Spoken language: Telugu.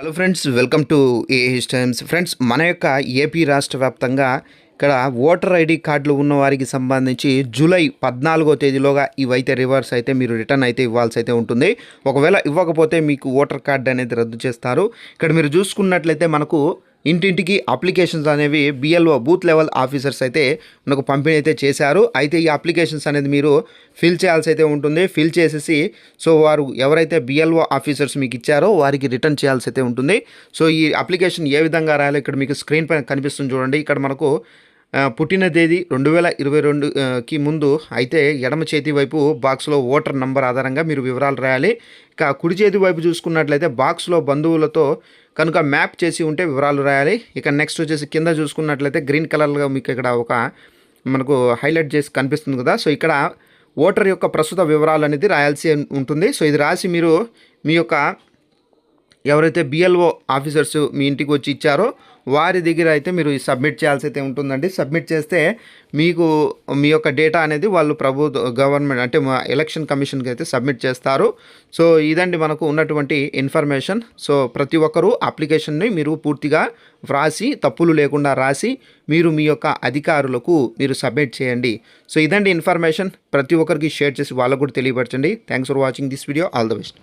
Hello friends, welcome to AH times. Friends, మన యొక్క ఏపీ రాష్ట్ర వ్యాప్తంగా ఇక్కడ ఓటర్ ఐడి కార్డులు ఉన్న వారికి సంబంధించి జూలై 14వ తేదీలోగా ఇవైతే రివర్స్ అయితే మీరు రిటర్న్ అయితే ఇవ్వాల్సి అయితే ఉంటుంది. ఒకవేళ ఇవ్వకపోతే మీకు ఓటర్ కార్డు అనేది రద్దు చేస్తారు. ఇక్కడ మీరు చూసుకున్నట్లయితే మనకు ఇంటింటికి అప్లికేషన్స్ అనేవి బిఎల్ఓ బూత్ లెవెల్ ఆఫీసర్స్ అయితే మనకు పంపిణీ అయితే చేశారు. అయితే ఈ అప్లికేషన్స్ అనేది మీరు ఫిల్ చేయాల్సి అయితే ఉంటుంది. ఫిల్ చేసేసి సో వారు ఎవరైతే బిఎల్ఓ ఆఫీసర్స్ మీకు ఇచ్చారో వారికి రిటర్న్ చేయాల్సి అయితే ఉంటుంది. సో ఈ అప్లికేషన్ ఏ విధంగా రాయాలో ఇక్కడ మీకు స్క్రీన్ పైన కనిపిస్తుంది చూడండి. ఇక్కడ మనకు పుట్టిన తేదీ 2022కి ముందు అయితే ఎడమ చేతి వైపు బాక్స్లో ఓటర్ నంబర్ ఆధారంగా మీరు వివరాలు రాయాలి. ఇక కుడి చేతి వైపు చూసుకున్నట్లయితే బాక్స్లో బంధువులతో కనుక మ్యాప్ చేసి ఉంటే వివరాలు రాయాలి. ఇక నెక్స్ట్ వచ్చేసి కింద చూసుకున్నట్లయితే గ్రీన్ కలర్గా మీకు ఇక్కడ ఒక మనకు హైలైట్ చేసి కనిపిస్తుంది కదా. సో ఇక్కడ ఓటర్ యొక్క ప్రస్తుత వివరాలు అనేది రాయాల్సి ఉంటుంది. సో ఇది రాసి మీరు మీ యొక్క ఎవరైతే బిఎల్ఓ ఆఫీసర్స్ మీ ఇంటికి వచ్చి ఇచ్చారో వారి దగ్గర అయితే మీరు సబ్మిట్ చేయాల్సి అయితే ఉంటుందండి. సబ్మిట్ చేస్తే మీకు మీ యొక్క డేటా అనేది వాళ్ళు గవర్నమెంట్ అంటే ఎలక్షన్ కమిషన్కి అయితే సబ్మిట్ చేస్తారు. సో ఇదండి మనకు ఉన్నటువంటి ఇన్ఫర్మేషన్. సో ప్రతి ఒక్కరూ అప్లికేషన్ని మీరు పూర్తిగా వ్రాసి తప్పులు లేకుండా రాసి మీరు మీ యొక్క అధికారులకు మీరు సబ్మిట్ చేయండి. సో ఇదండి ఇన్ఫర్మేషన్. ప్రతి ఒక్కరికి షేర్ చేసి వాళ్ళకు కూడా తెలియపరచండి. Thanks for watching this video. All the best.